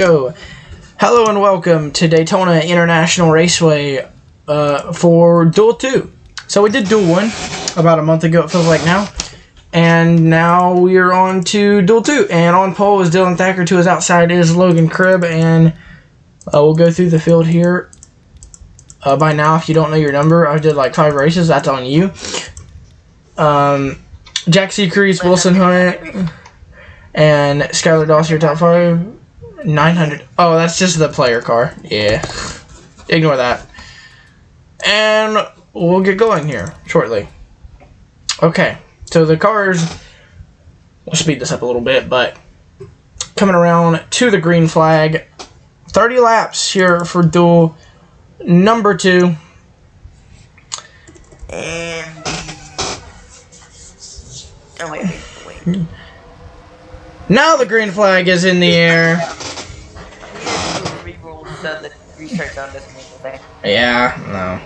Hello and welcome to Daytona International Raceway for Duel 2. So we did Duel 1 about a month ago, it feels like now. And now we're on to Duel 2. And on pole is Dylan Thacker, to his outside is Logan Cribb. And we'll go through the field here. By now, if you don't know your number, I did like 5 races, that's on you. Jack Seacrease, Wilson Hunt, and Skylar Dossier, top 5. 900. Oh, that's just the player car. Yeah. Ignore that. And we'll get going here shortly. Okay. So the cars, we'll speed this up a little bit, but coming around to the green flag. 30 laps here for Duel number 2. And oh wait. Now the green flag is in the air. Research on this thing. Yeah, no.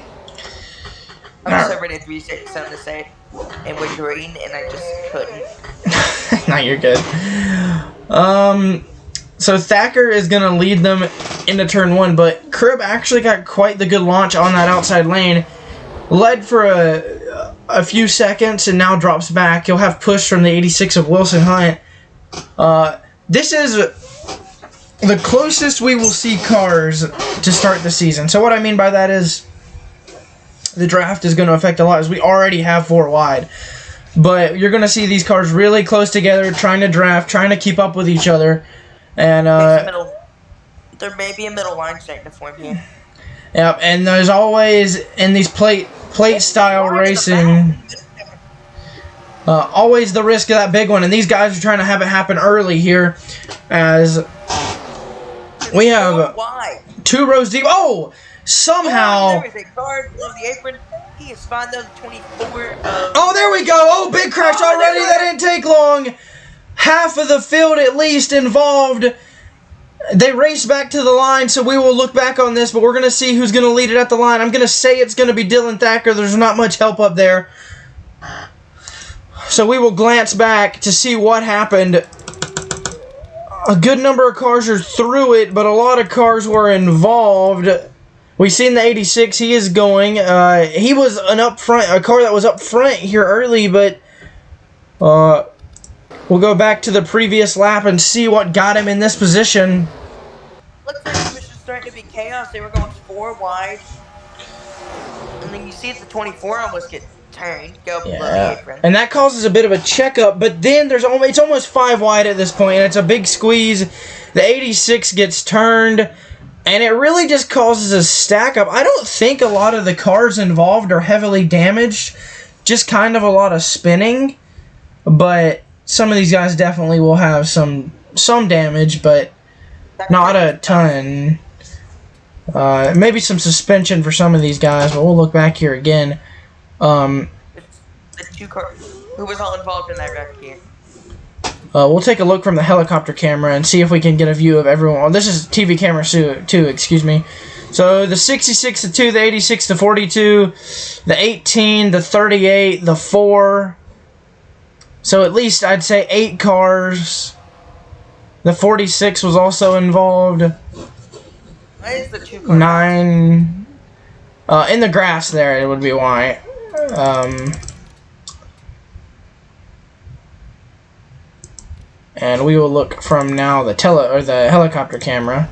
I'm so ready to research something to say, and we're green, and I just couldn't. No, you're good. So Thacker is going to lead them into turn 1, but Cribb actually got quite the good launch on that outside lane. Led for a few seconds and now drops back. He'll have push from the 86 of Wilson Hunt. This is the closest we will see cars to start the season. So what I mean by that is the draft is going to affect a lot, as we already have 4 wide. But you're going to see these cars really close together, trying to draft, trying to keep up with each other. And there may be a middle line starting to form here. Yep, and there's always, in these plate style racing, always the risk of that big one. And these guys are trying to have it happen early here, as we have 2 rows deep. Oh! Somehow... There is a guard below the apron. He is fine though, 24. Oh, there we go! Oh, big crash already! That didn't take long! Half of the field at least involved. They race back to the line, so we will look back on this, but we're going to see who's going to lead it at the line. I'm going to say it's going to be Dylan Thacker. There's not much help up there. So we will glance back to see what happened. A good number of cars are through it, but a lot of cars were involved. We've seen the 86. He is going. He was a car that was up front here early, but we'll go back to the previous lap and see what got him in this position. Looks like it was just starting to be chaos. They were going 4 wide. And then you see the 24 almost get turned, go below the apron. And that causes a bit of a checkup, but then it's almost 5 wide at this point, and it's a big squeeze. The 86 gets turned, and it really just causes a stack up. I don't think a lot of the cars involved are heavily damaged, just kind of a lot of spinning, but some of these guys definitely will have some damage, but not a ton. Maybe some suspension for some of these guys, but we'll look back here again. The 2 cars. Who was all involved in that wreck here? We'll take a look from the helicopter camera and see if we can get a view of everyone. Oh, this is TV camera 2, excuse me. So the 66 to 2, the 86 to 42, the 18, the 38, the 4. So at least I'd say 8 cars. The 46 was also involved. Why is the 2 cars? 9. In the grass there, it would be why. And we will look from now the helicopter camera.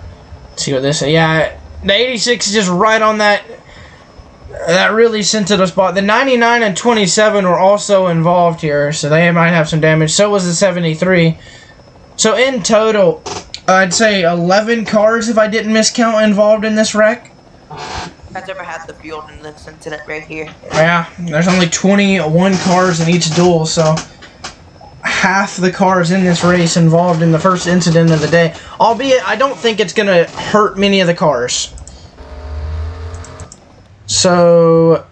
See what this is. Yeah, the 86 is just right on that. That really sensitive spot. The 99 and 27 were also involved here, so they might have some damage. So was the 73. So in total, I'd say 11 cars, if I didn't miscount, involved in this wreck. I've ever had the field in this incident right here. Yeah, there's only 21 cars in each duel, so half the cars in this race involved in the first incident of the day. Albeit, I don't think it's going to hurt many of the cars. So,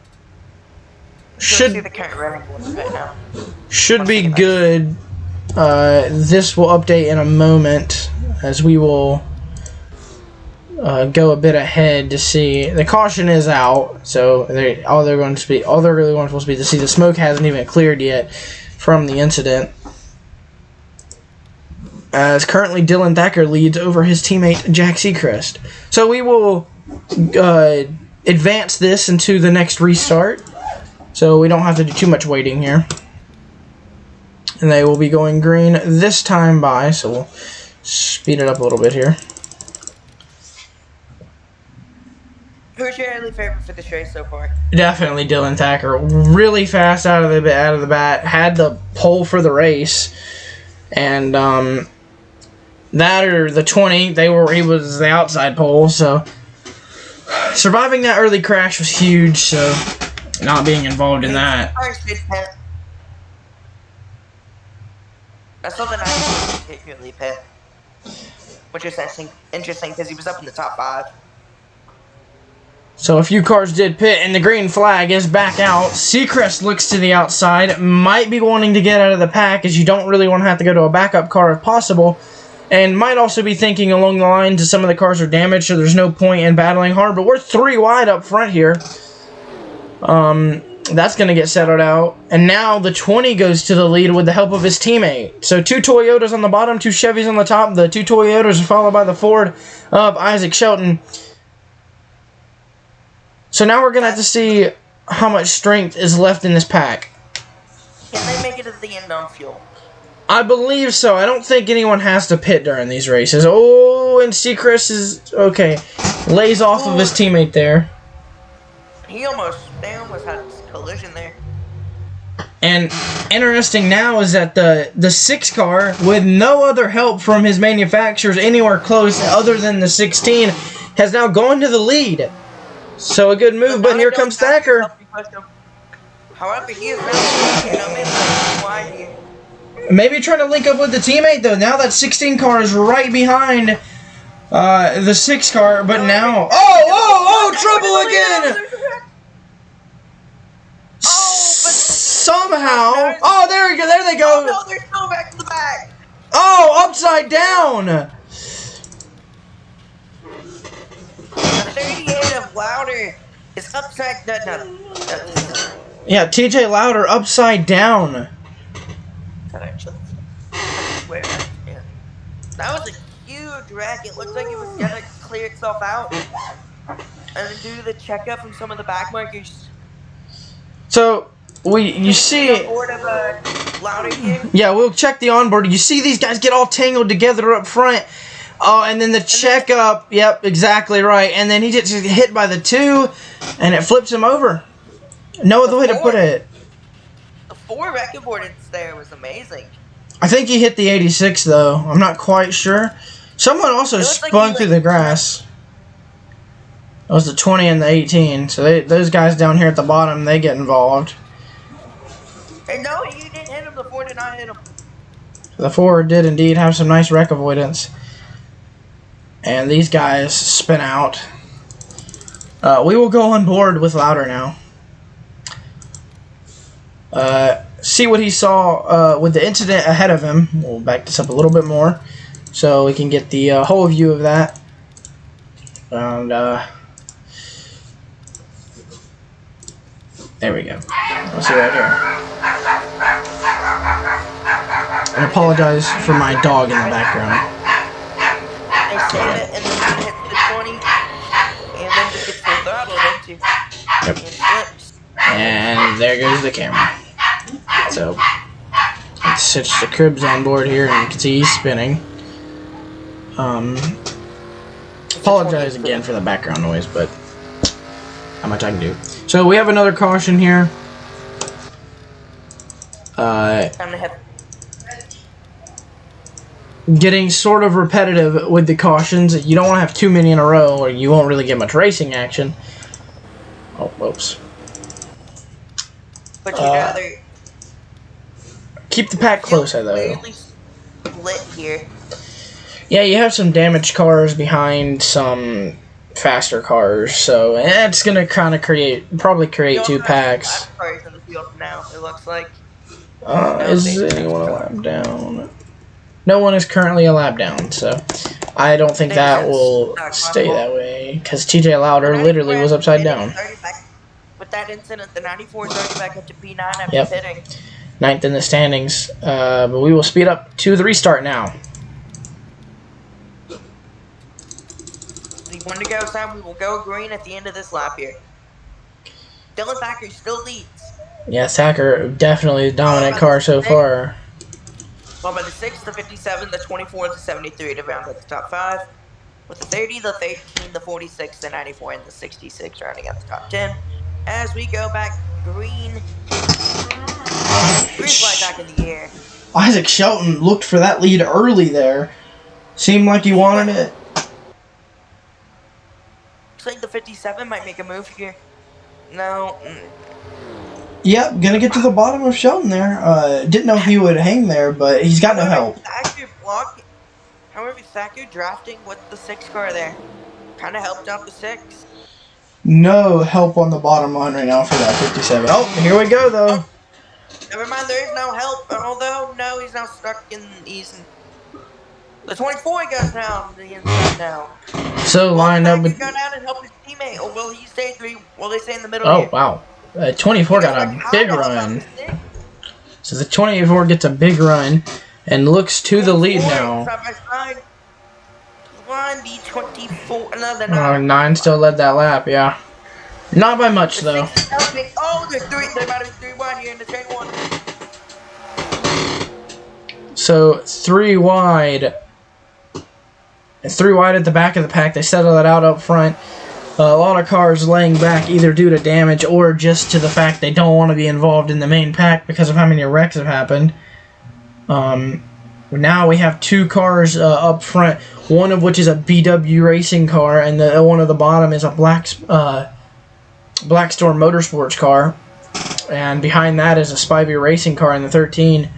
should be good. This will update in a moment, as we will go a bit ahead to see. The caution is out, so all they're really supposed to be to see. The smoke hasn't even cleared yet from the incident. as currently Dylan Thacker leads over his teammate Jack Seacrest. So we will advance this into the next restart, so we don't have to do too much waiting here. And they will be going green this time by, so we'll speed it up a little bit here. Who's your early favorite for this race so far? Definitely Dylan Thacker. Really fast out of the bat. Had the pole for the race, and that or the 20. He was the outside pole. So surviving that early crash was huge. So not being involved in that. I saw the 94 particularly pit, which is interesting because he was up in the top 5. So a few cars did pit, and the green flag is back out. Seacrest looks to the outside, might be wanting to get out of the pack, as you don't really want to have to go to a backup car if possible, and might also be thinking along the lines of some of the cars are damaged, so there's no point in battling hard, but we're 3 wide up front here. That's going to get settled out, and now the 20 goes to the lead with the help of his teammate. So 2 Toyotas on the bottom, 2 Chevys on the top. The 2 Toyotas are followed by the Ford of Isaac Shelton. So now we're going to have to see how much strength is left in this pack. Can they make it to the end on fuel? I believe so. I don't think anyone has to pit during these races. Oh, and Seacrest is... okay. Lays off of his teammate there. They almost had a collision there. And interesting now is that the 6 car, with no other help from his manufacturers anywhere close other than the 16, has now gone to the lead. So a good move, but here comes Thacker. However, he is really wide here. Maybe trying to link up with the teammate, though. Now that 16 car is right behind the 6 car, but now... Oh, trouble again! Somehow... Oh, there they go! Oh, no, they're still back to the back! Oh, upside down! The 38 of Louder is upside down. Yeah, TJ Louder upside down. Actually, I swear. Yeah. That was a huge wreck. It looked like it was gonna clear itself out. And then due to the checkup from some of the back markers. So you see. Board of Louder here. Yeah, we'll check the onboard. You see these guys get all tangled together up front. Oh, and then the checkup. Yep, exactly right. And then he gets hit by the 2, and it flips him over. No other way to put it. The 4 wreck avoidance there was amazing. I think he hit the 86, though. I'm not quite sure. Someone also spun through the grass. It was the 20 and the 18. So those guys down here at the bottom, they get involved. Hey, no, you didn't hit him. The 4 did not hit him. The 4 did indeed have some nice wreck avoidance. And these guys spin out. We will go on board with Louder now. See what he saw with the incident ahead of him. We'll back this up a little bit more so we can get the whole view of that. And there we go. Let's see right here. I apologize for my dog in the background. They save it and then hit the 20 and then just gets full throttled into and flips. And there goes the camera. So let's switch the cribs on board here, and you can see he's spinning. Apologize again for the background noise, but how much I can do. So we have another caution here. Time to hit. Getting sort of repetitive with the cautions. You don't want to have too many in a row, or you won't really get much racing action. Oh, whoops. But you'd rather keep the pack closer, though. Weirdly split here. Yeah, you have some damaged cars behind some faster cars, so it's gonna kind of probably create 2 packs. Cars in the field now, it looks like. Is anyone a lap down? No one is currently a lap down, so I don't think that will stay that way, because TJ Louder literally was upside down. With that incident, the 94 is already back up to P9 after pitting. 9th in the standings, but we will speed up to the restart now. He wanted to go outside. We will go green at the end of this lap here. Dylan Thacker still leads. Yeah, Thacker definitely the dominant car so far. Followed by the 6, the 57, the 24, the 73 to round out the top 5. With the 30, the 13, the 46, the 94, and the 66 rounding out the top 10. As we go back green. Green flag back in the air. Isaac Shelton looked for that lead early there. Seemed like he wanted it. Looks like the 57 might make a move here. No. Yep, gonna get to the bottom of Shelton there. Didn't know if he would hang there, but he's got no help. However, Thacker drafting with the 6 car there kind of helped out the 6. No help on the bottom line right now for that 57. Oh, here we go though. Oh, never mind, there is no help. Although, no, he's now stuck in. The 24 goes down the inside now. So lined up with. Go down and help his teammate, or will he stay 3? Will they stay in the middle? Oh here? wow, 24 got a big run. So the 24 gets a big run and looks to the lead now. Side by side. The 24. Another 9 still led that lap, yeah. Not by much though. Oh, there's 3. There might be 3 wide here in the chain 1. So 3 wide. It's 3 wide at the back of the pack. They settle it out up front. A lot of cars laying back either due to damage or just to the fact they don't want to be involved in the main pack because of how many wrecks have happened. Now we have 2 cars up front, one of which is a BW racing car, and the one at the bottom is a Blackstorm Motorsports car, and behind that is a Spivey racing car in the 13.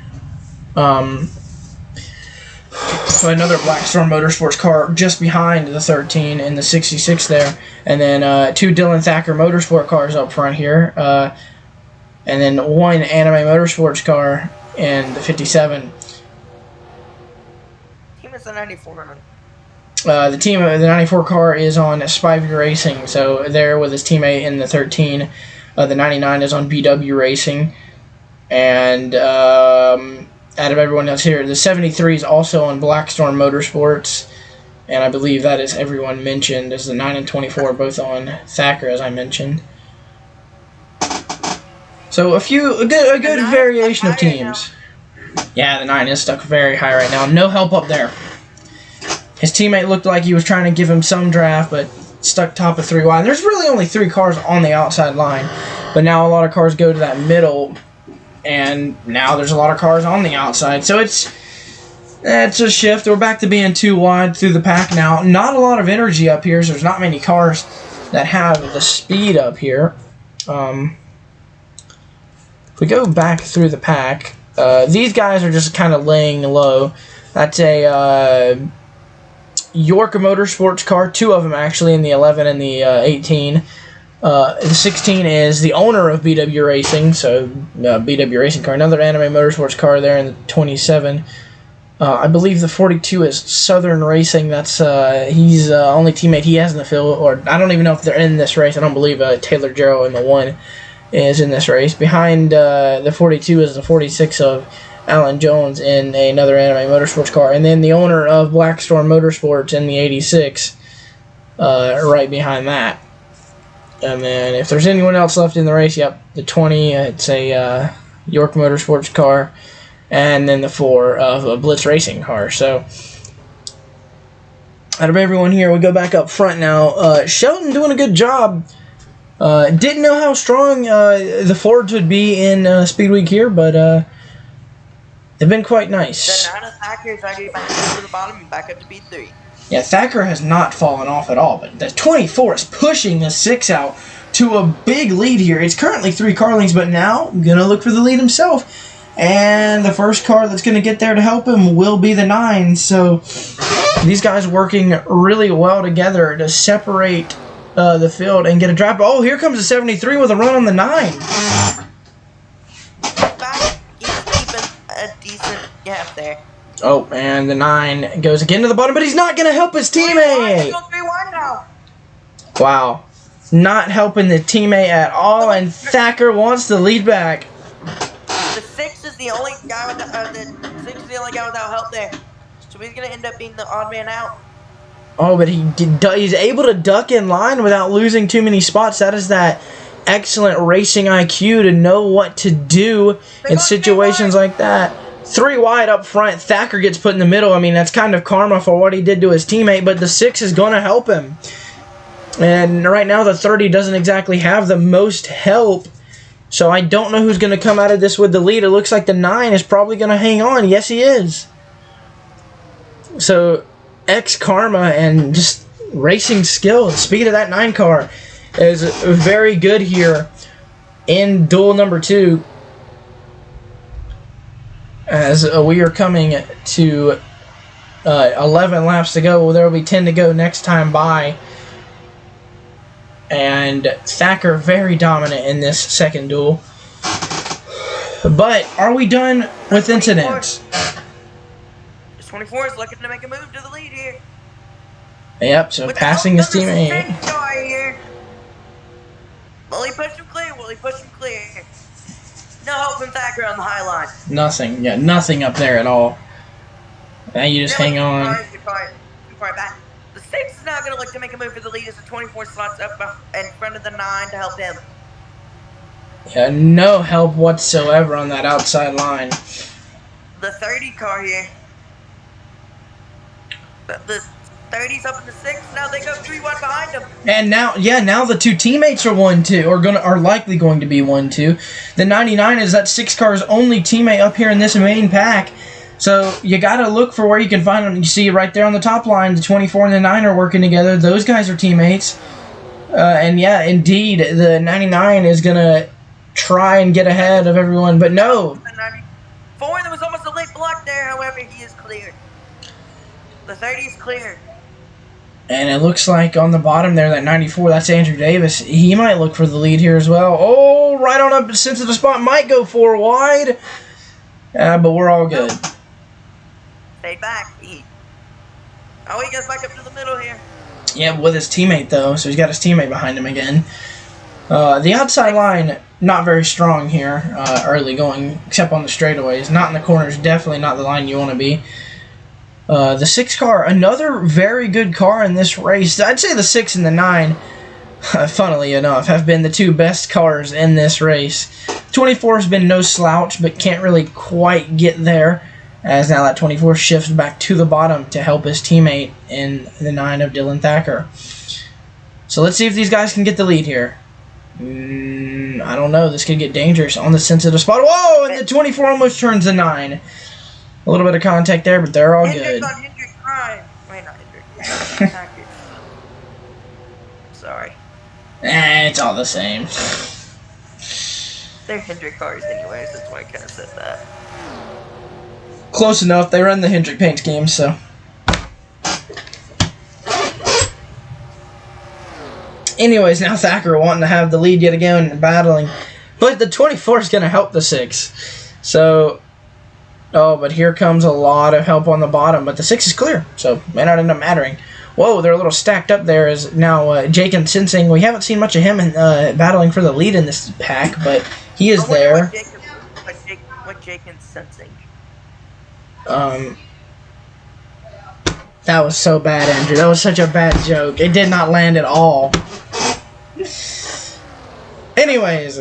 So another Blackstorm Motorsports car just behind the 13 in the 66 there, and then 2 Dylan Thacker Motorsport cars up front here, and then 1 Anime Motorsports car in the 57. Is the 94 the 94 car is on Spivey Racing, so there with his teammate in the 13. The 99 is on BW Racing, and out of everyone else here, the 73 is also on Blackstorm Motorsports, and I believe that is everyone mentioned, as the 9 and 24 both on Thacker, as I mentioned. So a good variation of teams. Yeah, the 9 is stuck very high right now. No help up there. His teammate looked like he was trying to give him some draft, but stuck top of 3 wide. There's really only 3 cars on the outside line, but now a lot of cars go to that middle, and now there's a lot of cars on the outside. So it's a shift. We're back to being 2 wide through the pack now. Not a lot of energy up here, so there's not many cars that have the speed up here. If we go back through the pack, these guys are just kind of laying low. That's a York Motorsports car, 2 of them actually, in the 11 and the 18. The 16 is the owner of BW Racing, so BW Racing car. Another Anime Motorsports car there in the 27. I believe the 42 is Southern Racing. That's he's the only teammate he has in the field, or I don't even know if they're in this race. I don't believe Taylor Jarrow in the 1 is in this race. Behind the 42 is the 46 of Alan Jones in another Anime Motorsports car, and then the owner of Blackstorm Motorsports in the 86 right behind that. And then if there's anyone else left in the race, yep, the 20, it's a York Motorsports car, and then the 4 of a Blitz Racing car. So out of everyone here, we go back up front now. Shelton doing a good job. Didn't know how strong the Fords would be in Speed Week here, but they've been quite nice. The 9 of Thacker is actually back to the bottom and back up to B3. Yeah, Thacker has not fallen off at all, but the 24 is pushing the 6 out to a big lead here. It's currently 3 car lengths, but now going to look for the lead himself. And the first car that's going to get there to help him will be the 9. So these guys working really well together to separate the field and get a draft. Oh, here comes the 73 with a run on the 9. A decent gap there. Oh, and the 9 goes again to the bottom, but he's not going to help his teammate. Wow. Not helping the teammate at all, and Thacker wants the lead back. The 6 is the only guy without help there. So he's going to end up being the odd man out. Oh, but he's able to duck in line without losing too many spots. That is that excellent racing IQ to know what to do in situations like that. 3 wide up front. Thacker gets put in the middle. I mean, that's kind of karma for what he did to his teammate, but the 6 is going to help him. And right now the 30 doesn't exactly have the most help. So I don't know who's going to come out of this with the lead. It looks like the 9 is probably going to hang on. Yes, he is. So X karma and just racing skill. The speed of that 9 car is very good here in duel number 2. As we are coming to 11 laps to go. Well, there will be 10 to go next time by. And Thacker very dominant in this second duel. But are we done with incidents? 24 is looking to make a move to the lead here. Yep, so passing his teammate. Will he push him clear? Will he push him clear? No help from Thacker on the high line. Nothing. Yeah, nothing up there at all. Now you just hang on. Too far back. The 6 is now going to look to make a move for the lead as the 24 slots up in front of the 9 to help him. Yeah, no help whatsoever on that outside line. The 30 car here. The 30's up in the 6. Now they go 3-1 behind him. And now, yeah, now the 2 teammates are 1-2, are likely going to be 1-2. The 99 is that 6 car's only teammate up here in this main pack. So you got to look for where you can find them. You see right there on the top line, the 24 and the 9 are working together. Those guys are teammates. And yeah, indeed, the 99 is going to try and get ahead of everyone, but no. The 94, there was almost a late block there. However, he is cleared. The 30 is cleared. And it looks like on the bottom there, that 94, that's Andrew Davis. He might look for the lead here as well. Oh, right on up into the spot. Might go 4 wide. But we're all good. Stay back. Oh, he gets back up to the middle here. Yeah, with his teammate, though. So he's got his teammate behind him again. The outside line, not very strong here early going, except on the straightaways. Not in the corners. Definitely not the line you want to be. The 6 car, another very good car in this race. I'd say the 6 and the 9, funnily enough, have been the 2 best cars in this race. 24 has been no slouch, but can't really quite get there, as now that 24 shifts back to the bottom to help his teammate in the 9 of Dylan Thacker. So let's see if these guys can get the lead here. I don't know. This could get dangerous on the sensitive spot. Whoa! And the 24 almost turns the 9. A little bit of contact there, but they're all good. On Hendrick Prime. Wait, not Hendrick. Sorry. It's all the same. They're Hendrick cars anyways, that's why I kind of said that. Close enough. They run the Hendrick paint scheme, so. Anyways, now Thacker wanting to have the lead yet again and battling. But the 24 is going to help the 6. So, oh, but here comes a lot of help on the bottom. But the 6 is clear, so may not end up mattering. Whoa, they're a little stacked up there as now Jake and Sensing. We haven't seen much of him in, battling for the lead in this pack, but he is there. What Jake and Sensing? That was so bad, Andrew. That was such a bad joke. It did not land at all. Anyways,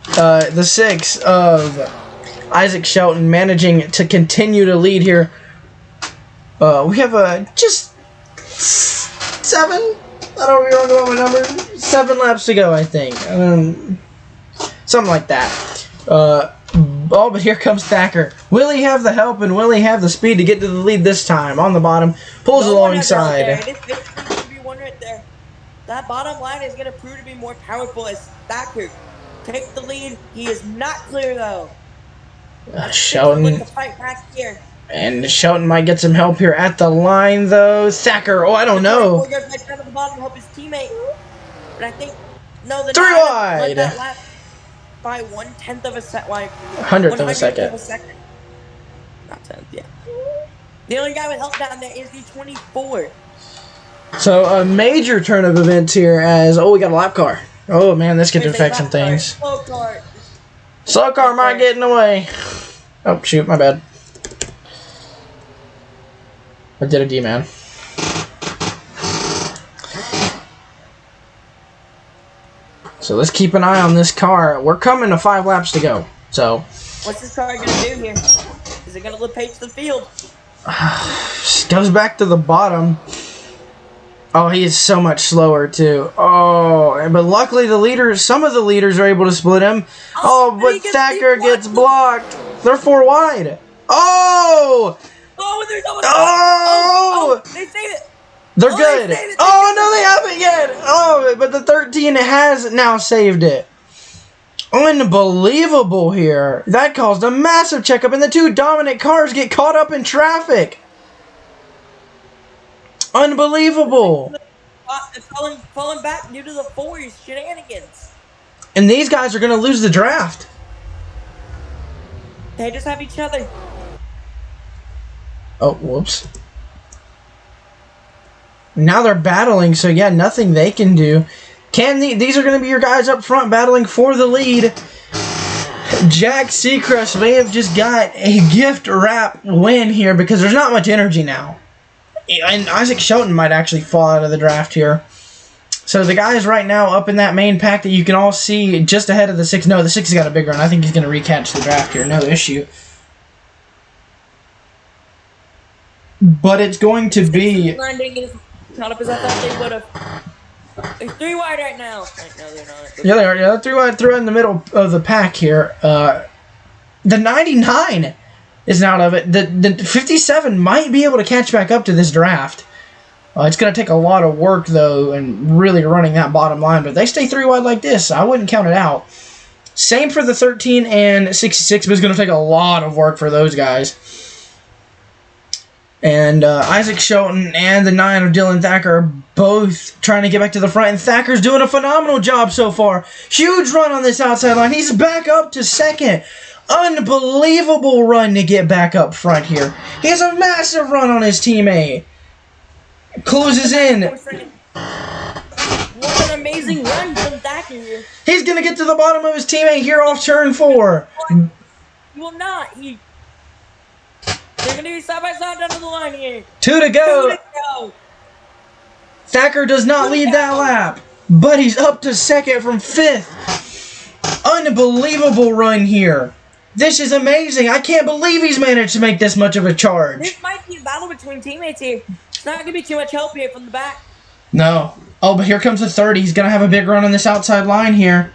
the 6 of Isaac Shelton managing to continue to lead here. We have just 7. I don't know wrong with my number. 7 laps to go, I think. Something like that. Oh, but here comes Thacker. Will he have the help and will he have the speed to get to the lead this time? On the bottom, pulls alongside. This could be one right there. That bottom line is going to prove to be more powerful as Thacker takes the lead. He is not clear though. Shelton. With the fight back here. And Shelton might get some help here at the line though. Thacker, oh, I don't know. Goes back down to the bottom to help his teammate. But I think no, the 3 wide. That lap by 1/10 of a second. Like 100th of a second. Not 10th, yeah. The only guy with help down there is the 24. So a major turn of events here as we got a lap car. Oh man, this could affect some things. Slow car might get in the way. Oh shoot, my bad. I did a D-man. So let's keep an eye on this car. We're coming to 5 laps to go. So what's this car gonna do here? Is it gonna LePage the field? goes back to the bottom. Oh, he is so much slower too. Oh, but luckily the leaders, some of the leaders are able to split him. Oh, but Thacker gets blocked. They're 4 wide. Oh! Oh, there's almost. Oh! They saved it. They're good. Oh, no, they haven't yet. Oh, but the 13 has now saved it. Unbelievable here. That caused a massive checkup, and the 2 dominant cars get caught up in traffic. Unbelievable. Falling back due to the 4's shenanigans. And these guys are going to lose the draft. They just have each other. Oh, whoops. Now they're battling, so yeah, nothing they can do. These are going to be your guys up front battling for the lead. Jack Seacrest may have just got a gift wrap win here because there's not much energy now. And Isaac Shelton might actually fall out of the draft here. So the guys right now up in that main pack that you can all see just ahead of the 6. No, the 6 has got a big run. I think he's going to recatch the draft here. No issue. But it's going to be... Not up as I thought they would have. They're 3 wide right now. Wait, no, they're not. Yeah, they are. Yeah, 3 wide, 3 wide in the middle of the pack here. The 99 is out of it. The 57 might be able to catch back up to this draft. It's going to take a lot of work, though, and really running that bottom line. But they stay 3 wide like this. I wouldn't count it out. Same for the 13 and 66, but it's going to take a lot of work for those guys. And Isaac Shelton and the 9 of Dylan Thacker are both trying to get back to the front. And Thacker's doing a phenomenal job so far. Huge run on this outside line. He's back up to 2nd. Unbelievable run to get back up front here. He has a massive run on his teammate. Closes in. What an amazing run from Thacker here. He's going to get to the bottom of his teammate here off turn 4. He will not. They're going to be side by side down to the line here. 2 to go. Thacker does not lead that lap, but he's up to 2nd from 5th. Unbelievable run here. This is amazing. I can't believe he's managed to make this much of a charge. This might be a battle between teammates here. It's not going to be too much help here from the back. No. Oh, but here comes the 30. He's going to have a big run on this outside line here.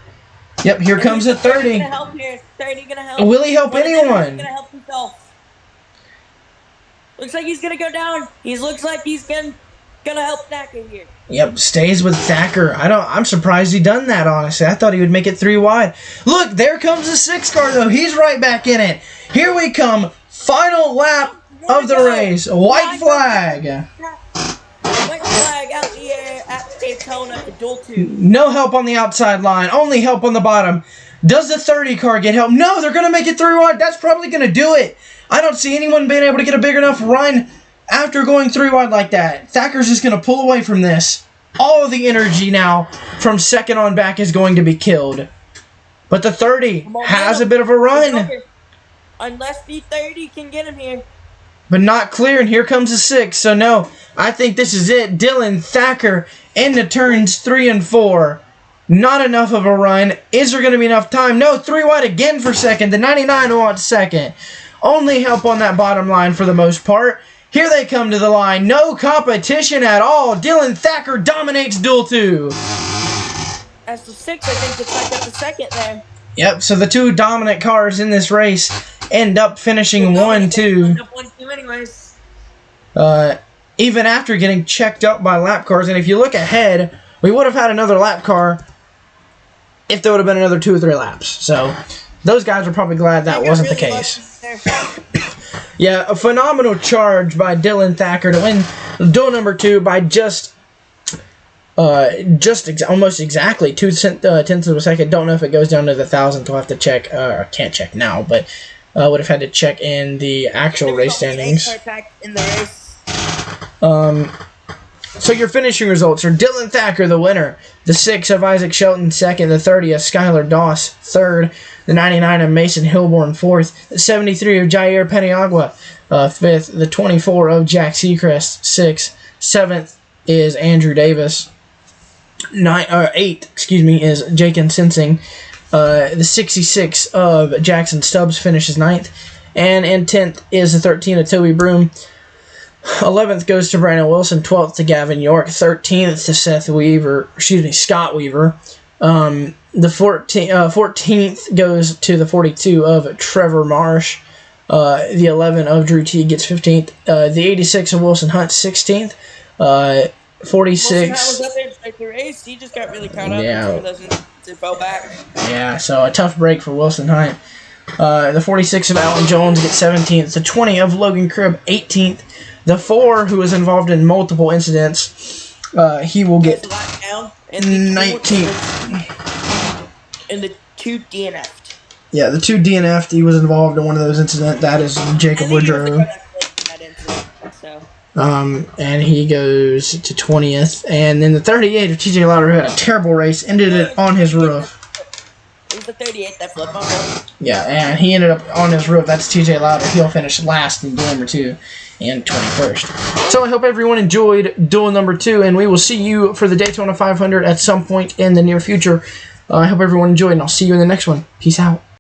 Yep, here comes the 30. Gonna help here. 30 going to help. Will he help anyone? He's going to help himself. Looks like he's going to go down. Looks like he's going to help Thacker here. Yep, stays with Thacker. I'm surprised he done that, honestly. I thought he would make it 3 wide. Look, there comes the 6 car, though. He's right back in it. Here we come. Final lap of the race. White flag. White flag out the air at Daytona at Duel 2. No help on the outside line. Only help on the bottom. Does the 30 car get help? No, they're going to make it 3 wide. That's probably going to do it. I don't see anyone being able to get a big enough run after going 3 wide like that. Thacker's just going to pull away from this. All of the energy now from 2nd on back is going to be killed. But the 30 has a bit of a run. Unless the 30 can get him here. But not clear, and here comes the 6. So no, I think this is it. Dylan Thacker into turns 3 and 4. Not enough of a run. Is there going to be enough time? No, 3 wide again for 2nd. The 99 wants 2nd. Only help on that bottom line for the most part. Here they come to the line. No competition at all. Dylan Thacker dominates Duel 2. As the 6, I think it's like at the 2nd there. Yep, so the 2 dominant cars in this race end up finishing 1-2. Anyways. Even after getting checked up by lap cars. And if you look ahead, we would have had another lap car if there would have been another 2 or 3 laps. So those guys are probably glad that wasn't the case. Yeah, a phenomenal charge by Dylan Thacker to win duel number 2 by almost exactly 2 tenths of a second. Don't know if it goes down to the 1,000th. We'll have to check. I can't check now, but would have had to check in the actual race standings. So your finishing results are Dylan Thacker, the winner. The 6 of Isaac Shelton, second. The 30 of Skylar Doss, third. The 99 of Mason Hilborn, fourth. The 73 of Jair Peniagua, fifth. The 24 of Jack Seacrest, sixth. Seventh is Andrew Davis. 8, is Jakin Sensing. The 66 of Jackson Stubbs finishes 9th. And in 10th is the 13 of Toby Broom. 11th goes to Brandon Wilson. 12th to Gavin York. 13th to Scott Weaver. The 14th goes to the 42 of Trevor Marsh. The 11 of Drew T gets 15th. The 86 of Wilson Hunt, 16th. 46. Was up there to start the race. He just got really caught up in some of those and fell back. Yeah, so a tough break for Wilson Hunt. The 46 of Alan Jones gets 17th. The 20 of Logan Cribb, 18th. The 4, who was involved in multiple incidents, he will get 19th. And the 2 DNF'd. Yeah, the 2 DNF'd. He was involved in one of those incidents. That is Jacob Woodrow. And he goes to 20th. And then the 38 of TJ Lauder, who had a terrible race, ended it on his roof. It was the 38 that flipped on him. Yeah, and he ended up on his roof. That's TJ Lauder. He'll finish last in duel number 2 and 21st. So I hope everyone enjoyed duel number 2, and we will see you for the Daytona 500 at some point in the near future. I hope everyone enjoyed, and I'll see you in the next one. Peace out.